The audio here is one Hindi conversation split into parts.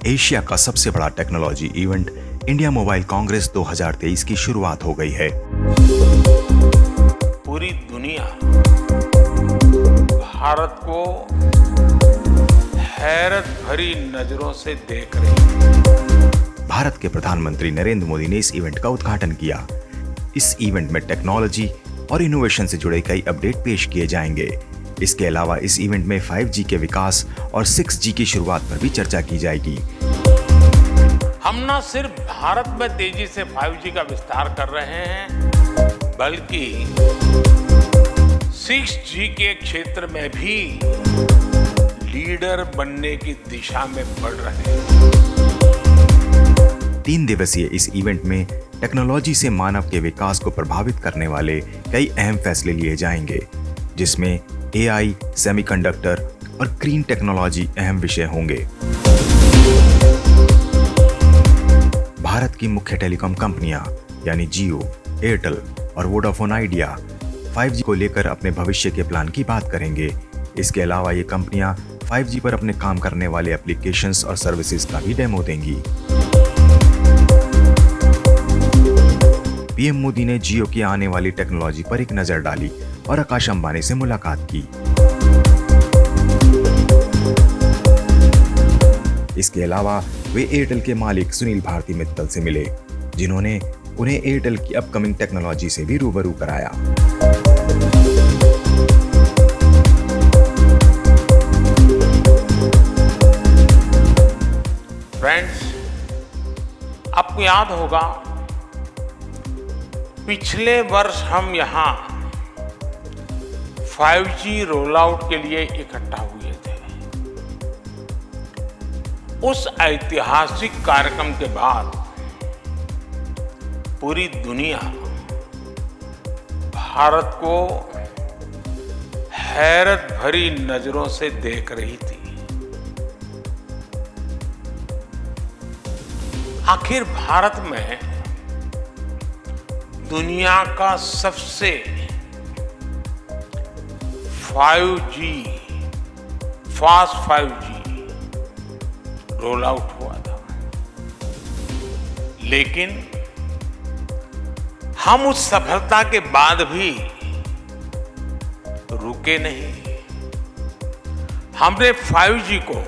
एशिया का सबसे बड़ा technology event India mobile Congress 2023 की शुरुआत हो गई है। पूरी दुनिया भारत को हैरत भरी नजरों से देख रही है। भारत के प्रधानमंत्री नरेंद्र मोदी ने इस इवेंट का उद्घाटन किया। इस इवेंट में टेक्नोलॉजी और इनोवेशन से जुड़े कई अपडेट पेश किए जाएंगे। इसके अलावा इस इवेंट में 5G के विकास और 6G की शुरुआत पर भी चर्चा की जाएगी। हम न सिर्फ भारत में तेजी से 5G का विस्तार कर रहे हैं, बल्कि 6G के क्षेत्र में भी लीडर बनने की दिशा में बढ़ रहे हैं। 3 दिवसीय इस इवेंट में टेक्नोलॉजी से मानव के विकास को प्रभावित करने वाले कई अहम फैसले लिए जाएंगे, जिसमें AI, सेमीकंडक्टर और ग्रीन टेक्नोलॉजी अहम विषय होंगे। भारत की मुख्य टेलीकॉम कंपनियां यानी जियो, एयरटेल और वोडाफोन आइडिया 5G को लेकर अपने भविष्य के प्लान की बात करेंगे। इसके अलावा ये कंपनियां 5G पर अपने काम करने वाले एप्लीकेशंस और सर्विसेज का भी डेमो देंगी। पीएम मोदी ने जियो की आने वाली टेक्नोलॉजी पर एक नजर डाली और आकाश अंबानी से मुलाकात की। इसके अलावा वे एयरटेल के मालिक सुनील भारती मित्तल से मिले, जिन्होंने उन्हें एयरटेल की अपकमिंग टेक्नोलॉजी से भी रूबरू कराया। फ्रेंड्स, आपको याद होगा पिछले वर्ष हम यहाँ 5G रोल आउट के लिए इकट्ठा हुए थे। उस ऐतिहासिक कार्यक्रम के बाद पूरी दुनिया भारत को हैरत भरी नजरों से देख रही थी। आखिर भारत में दुनिया का सबसे 5G, fast 5G roll out हुआ था, लेकिन हम उस सफलता के बाद भी रुके नहीं। हमने 5G को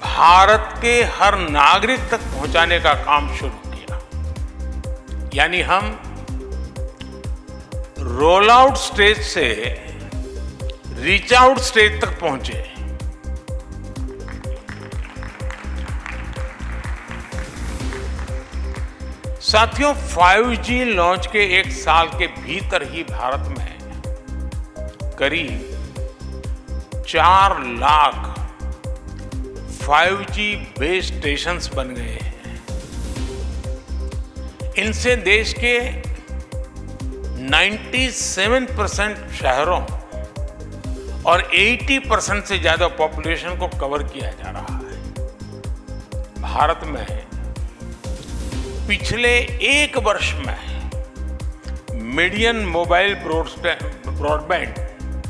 भारत के हर नागरिक तक पहुंचाने का काम शुरू किया। यानी हम रोल आउट स्टेज से रीच आउट स्टेज तक पहुंचे। साथियों, 5G लॉन्च के 1 साल के भीतर ही भारत में करीब 4 लाख 5G बेस स्टेशंस बन गए हैं। इनसे देश के 97% शहरों और 80% से ज्यादा पॉपुलेशन को कवर किया जा रहा है। भारत में पिछले 1 वर्ष में मीडियन मोबाइल ब्रॉडबैंड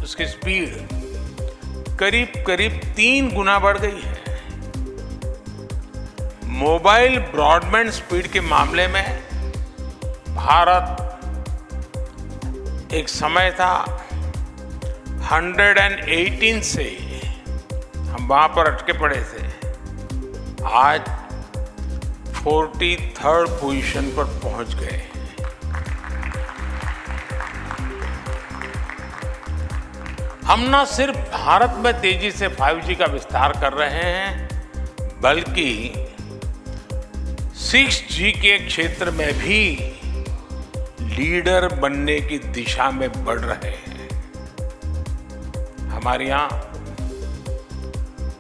उसकी स्पीड करीब 3 गुना बढ़ गई है। मोबाइल ब्रॉडबैंड स्पीड के मामले में भारत एक समय था 118 से हम वहां पर अटके पड़े थे, आज 43rd पोजीशन पर पहुंच गए। हम न सिर्फ भारत में तेजी से 5G का विस्तार कर रहे हैं, बल्कि 6G के क्षेत्र में भी लीडर बनने की दिशा में बढ़ रहे हैं। हमारे यहाँ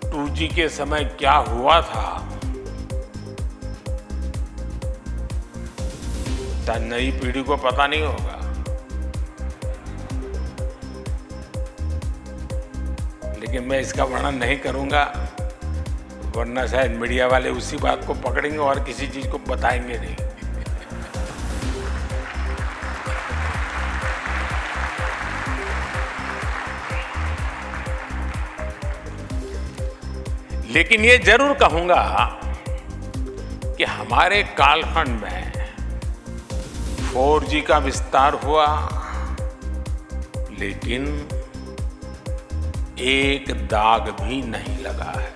2G के समय क्या हुआ था, नई पीढ़ी को पता नहीं होगा, लेकिन मैं इसका वर्णन नहीं करूंगा, वरना शायद मीडिया वाले उसी बात को पकड़ेंगे और किसी चीज को बताएंगे नहीं। लेकिन ये जरूर कहूंगा कि हमारे कालखंड में 4G का विस्तार हुआ, लेकिन एक दाग भी नहीं लगा है।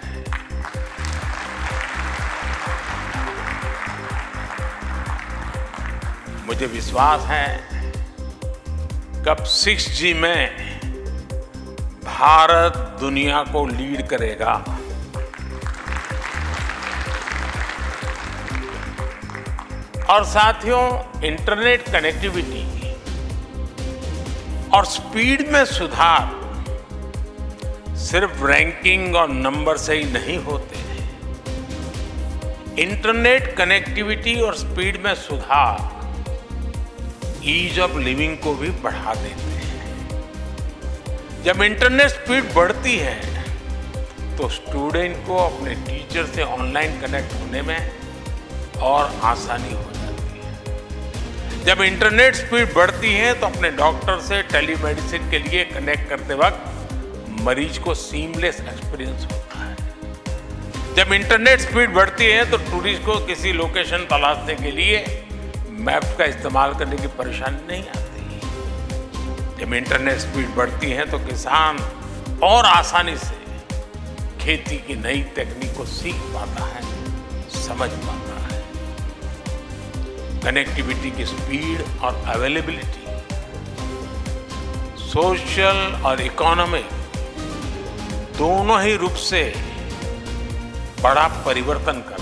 मुझे विश्वास है कब 6G में भारत दुनिया को लीड करेगा। और साथियों, इंटरनेट कनेक्टिविटी और स्पीड में सुधार सिर्फ रैंकिंग और नंबर से ही नहीं होते। इंटरनेट कनेक्टिविटी और स्पीड में सुधार ईज ऑफ लिविंग को भी बढ़ा देते हैं। जब इंटरनेट स्पीड बढ़ती है तो स्टूडेंट को अपने टीचर से ऑनलाइन कनेक्ट होने में और आसानी हो जाती है। जब इंटरनेट स्पीड बढ़ती है तो अपने डॉक्टर से टेलीमेडिसिन के लिए कनेक्ट करते वक्त मरीज को सीमलेस एक्सपीरियंस होता है। जब इंटरनेट स्पीड बढ़ती है तो टूरिस्ट को किसी लोकेशन तलाशने के लिए मैप का इस्तेमाल करने की परेशानी नहीं आती। जब इंटरनेट स्पीड बढ़ती है तो किसान और आसानी से खेती की नई तकनीक को सीख पाता है, समझ पाता है। कनेक्टिविटी की स्पीड और अवेलेबिलिटी सोशल और इकोनॉमिक दोनों ही रूप से बड़ा परिवर्तन कर